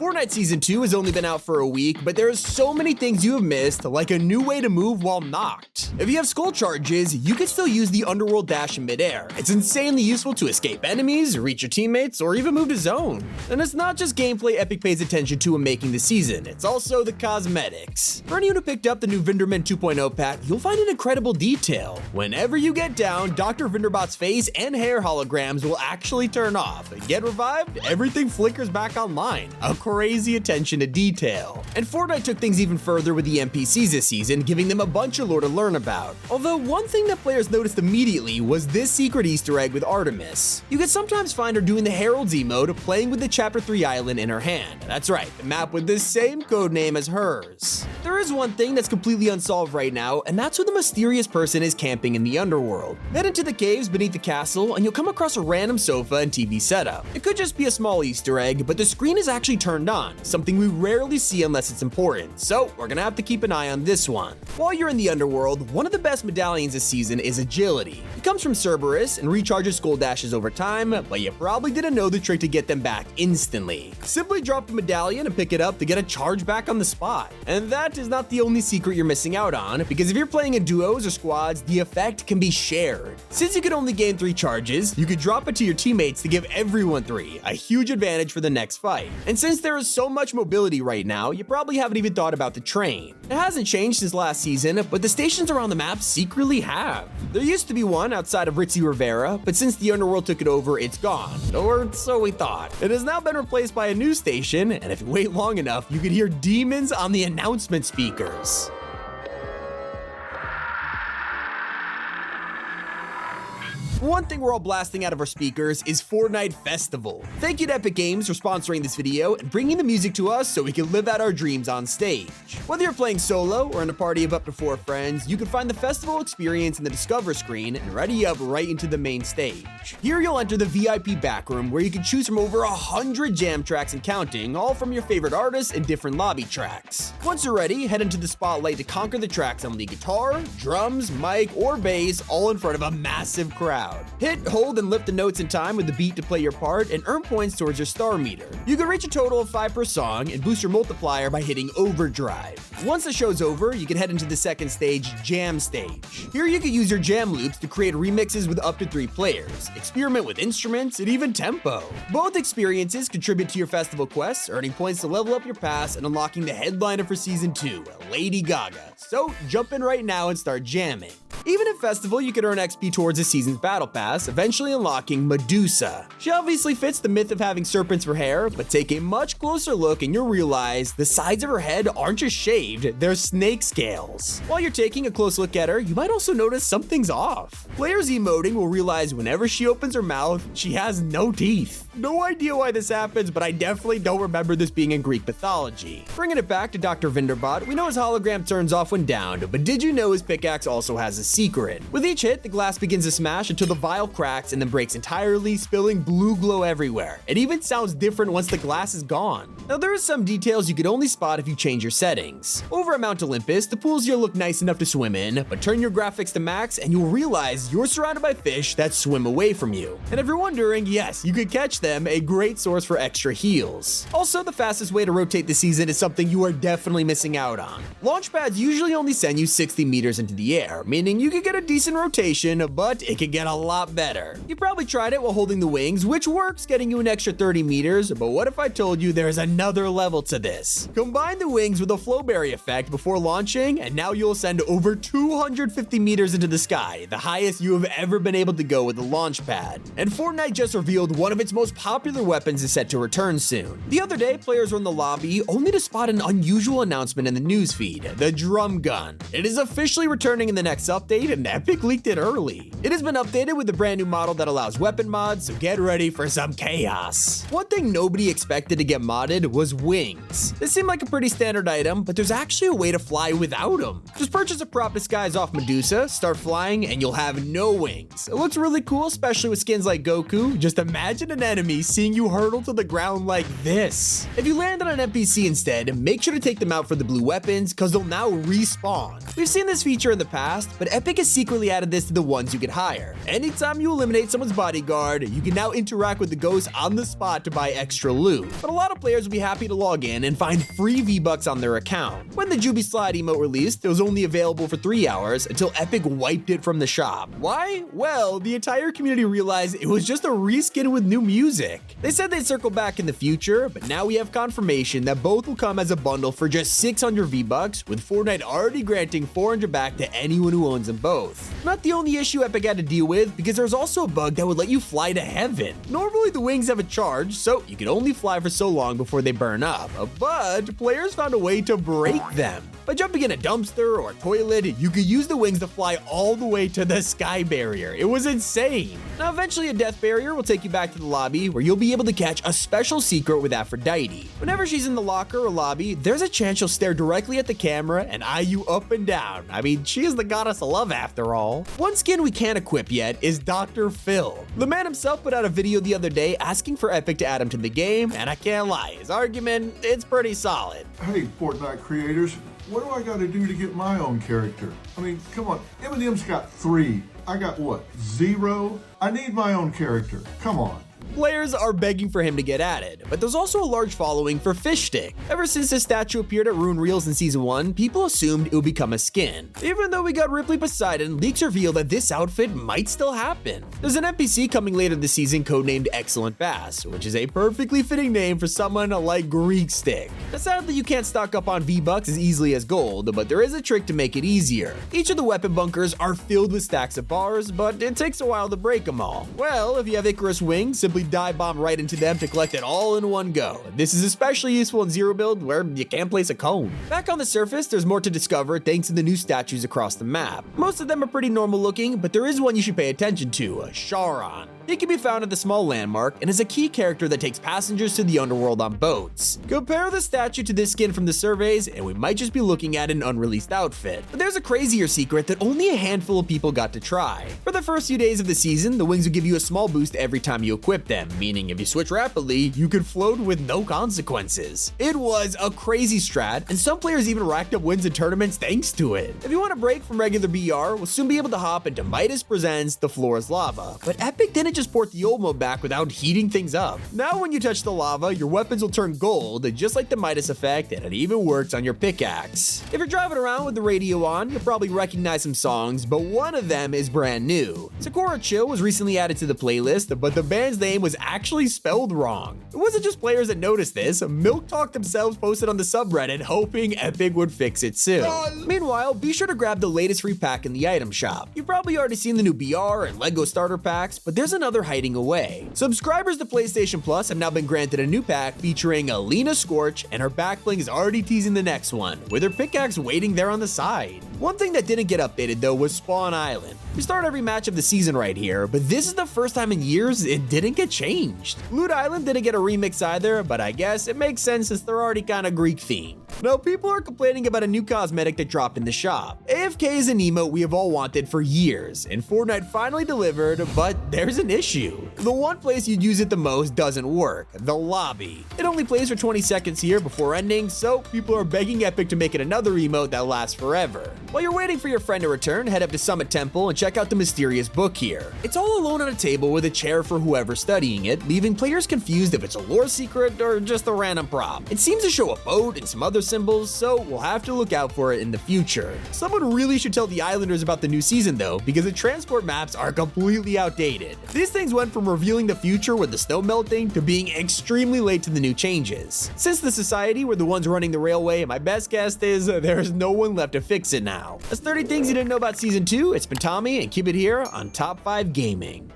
Fortnite Season 2 has only been out for a week, but there are so many things you have missed, like a new way to move while knocked. If you have skull charges, you can still use the underworld dash in midair. It's insanely useful to escape enemies, reach your teammates, or even move to zone. And it's not just gameplay Epic pays attention to when making the season, it's also the cosmetics. For anyone who picked up the new Vinderman 2.0 pack, you'll find an incredible detail. Whenever you get down, Dr. Vinderbot's face and hair holograms will actually turn off. Get revived, everything flickers back online. A crazy attention to detail. And Fortnite took things even further with the NPCs this season, giving them a bunch of lore to learn about. Although one thing that players noticed immediately was this secret Easter egg with Artemis. You can sometimes find her doing the Herald's emote, playing with the Chapter 3 island in her hand. That's right, the map with the same codename as hers. There is one thing that's completely unsolved right now, and that's who the mysterious person is camping in the underworld. Head into the caves beneath the castle, and you'll come across a random sofa and TV setup. It could just be a small Easter egg, but the screen is actually turned on, something we rarely see unless it's important, so we're gonna have to keep an eye on this one. While you're in the underworld, one of the best medallions this season is agility. It comes from Cerberus and recharges skull dashes over time, but you probably didn't know the trick to get them back instantly. Simply drop the medallion and pick it up to get a charge back on the spot. And that is not the only secret you're missing out on, because if you're playing in duos or squads, the effect can be shared. Since you could only gain 3 charges, you could drop it to your teammates to give everyone 3, a huge advantage for the next fight. And since there is so much mobility right now, you probably haven't even thought about the train. It hasn't changed since last season, but the stations around the map secretly have. There used to be one outside of Ritzy Rivera, but since the underworld took it over, it's gone. Or so we thought. It has now been replaced by a new station, and if you wait long enough, you can hear demons on the announcement speakers. One thing we're all blasting out of our speakers is Fortnite Festival. Thank you to Epic Games for sponsoring this video and bringing the music to us so we can live out our dreams on stage. Whether you're playing solo or in a party of up to 4 friends, you can find the festival experience in the Discover screen and ready up right into the main stage. Here you'll enter the VIP backroom where you can choose from over 100 jam tracks and counting, all from your favorite artists and different lobby tracks. Once you're ready, head into the spotlight to conquer the tracks on lead guitar, drums, mic, or bass, all in front of a massive crowd. Hit, hold, and lift the notes in time with the beat to play your part and earn points towards your star meter. You can reach a total of 5 per song and boost your multiplier by hitting overdrive. Once the show's over, you can head into the second stage, Jam Stage. Here you can use your jam loops to create remixes with up to 3 players, experiment with instruments, and even tempo. Both experiences contribute to your festival quests, earning points to level up your pass and unlocking the headliner for Season 2, Lady Gaga. So jump in right now and start jamming. Even in Festival, you can earn XP towards the season's battle pass, eventually unlocking Medusa. She obviously fits the myth of having serpents for hair, but take a much closer look and you'll realize the sides of her head aren't just shaved, they're snake scales. While you're taking a close look at her, you might also notice something's off. Players emoting will realize whenever she opens her mouth, she has no teeth. No idea why this happens, but I definitely don't remember this being in Greek mythology. Bringing it back to Dr. Vinderbot, we know his hologram turns off when downed, but did you know his pickaxe also has a secret? With each hit, the glass begins to smash until the vial cracks and then breaks entirely, spilling blue glow everywhere. It even sounds different once the glass is gone. Now there are some details you could only spot if you change your settings. Over at Mount Olympus, the pools here look nice enough to swim in, but turn your graphics to max and you'll realize you're surrounded by fish that swim away from you. And if you're wondering, yes, you could catch them, a great source for extra heals. Also, the fastest way to rotate the season is something you are definitely missing out on. Launch pads usually only send you 60 meters into the air, meaning you could get a decent rotation, but it could get a lot better. You probably tried it while holding the wings, which works, getting you an extra 30 meters, but what if I told you there's another level to this? Combine the wings with a flowberry effect before launching, and now you'll send over 250 meters into the sky, the highest you have ever been able to go with a launch pad. And Fortnite just revealed one of its most popular weapons is set to return soon. The other day, players were in the lobby only to spot an unusual announcement in the newsfeed, the drum gun. It is officially returning in the next update, and Epic leaked it early. It has been updated with a brand new model that allows weapon mods, so get ready for some chaos. One thing nobody expected to get modded was wings. This seemed like a pretty standard item, but there's actually a way to fly without them. Just purchase a prop disguise off Medusa, start flying, and you'll have no wings. It looks really cool, especially with skins like Goku. Just imagine an enemy seeing you hurtle to the ground like this. If you land on an NPC instead, make sure to take them out for the blue weapons, cause they'll now respawn. We've seen this feature in the past, but Epic has secretly added this to the ones you can hire. Anytime you eliminate someone's bodyguard, you can now interact with the ghost on the spot to buy extra loot. But a lot of players will be happy to log in and find free V-Bucks on their account. When the Juby Slide emote released, it was only available for 3 hours until Epic wiped it from the shop. Why? Well, the entire community realized it was just a reskin with new music. They said they'd circle back in the future, but now we have confirmation that both will come as a bundle for just 600 V-Bucks, with Fortnite already granting 400 back to anyone who owns them both. Not the only issue Epic had to deal with, because there's also a bug that would let you fly to heaven. Normally the wings have a charge, so you can only fly for so long before they burn up, but players found a way to break them. By jumping in a dumpster or a toilet, you could use the wings to fly all the way to the sky barrier. It was insane. Now eventually a death barrier will take you back to the lobby, where you'll be able to catch a special secret with Aphrodite. Whenever she's in the locker or lobby, there's a chance she'll stare directly at the camera and eye you up and down. I mean, she is the goddess of love after all. One skin we can't equip yet is Dr. Phil. The man himself put out a video the other day asking for Epic to add him to the game, and I can't lie, his argument, it's pretty solid. Hey, Fortnite creators, what do I gotta do to get my own character? I mean, come on, Eminem's got 3. I got what, 0? I need my own character, come on. Players are begging for him to get added, but there's also a large following for Fish Stick. Ever since this statue appeared at Rune Reels in Season 1, people assumed it would become a skin. Even though we got Ripley Poseidon, leaks reveal that this outfit might still happen. There's an NPC coming later this season codenamed Excellent Bass, which is a perfectly fitting name for someone like Greek Stick. Now sadly you can't stock up on V-Bucks as easily as gold, but there is a trick to make it easier. Each of the weapon bunkers are filled with stacks of bars, but it takes a while to break them all. Well, if you have Icarus wings, simply dive bomb right into them to collect it all in one go. This is especially useful in zero build where you can't place a cone. Back on the surface, there's more to discover thanks to the new statues across the map. Most of them are pretty normal looking, but there is one you should pay attention to, Charon. He can be found at the small landmark and is a key character that takes passengers to the underworld on boats. Compare the statue to this skin from the surveys and we might just be looking at an unreleased outfit. But there's a crazier secret that only a handful of people got to try. For the first few days of the season, the wings will give you a small boost every time you equip them, meaning if you switch rapidly, you could float with no consequences. It was a crazy strat, and some players even racked up wins in tournaments thanks to it. If you want a break from regular BR, we'll soon be able to hop into Midas Presents The Floor is Lava. But Epic didn't just port the old mode back without heating things up. Now when you touch the lava, your weapons will turn gold, just like the Midas effect, and it even works on your pickaxe. If you're driving around with the radio on, you'll probably recognize some songs, but one of them is brand new. Sakura Chill was recently added to the playlist, but the band's name was actually spelled wrong. It wasn't just players that noticed this, Milk Talk themselves posted on the subreddit hoping Epic would fix it soon. Meanwhile, be sure to grab the latest free pack in the item shop. You've probably already seen the new BR and LEGO starter packs, but there's another hiding away. Subscribers to PlayStation Plus have now been granted a new pack featuring Alina Scorch, and her backbling is already teasing the next one, with her pickaxe waiting there on the side. One thing that didn't get updated though was Spawn Island. We start every match of the season right here, but this is the first time in years it didn't get changed. Loot Island didn't get a remix either, but I guess it makes sense since they're already kinda Greek themed. Now people are complaining about a new cosmetic that dropped in the shop. AFK is an emote we have all wanted for years, and Fortnite finally delivered, but there's an issue. The one place you'd use it the most doesn't work, the lobby. It only plays for 20 seconds here before ending, so people are begging Epic to make it another emote that lasts forever. While you're waiting for your friend to return, head up to Summit Temple and check out the mysterious book here. It's all alone on a table with a chair for whoever's studying it, leaving players confused if it's a lore secret or just a random prop. It seems to show a boat and some other symbols, so we'll have to look out for it in the future. Someone really should tell the Islanders about the new season though, because the transport maps are completely outdated. These things went from revealing the future with the snow melting to being extremely late to the new changes. Since the Society were the ones running the railway, my best guess is there's no one left to fix it now. That's 30 things you didn't know about Season 2. It's been Tommy, and keep it here on Top 5 Gaming.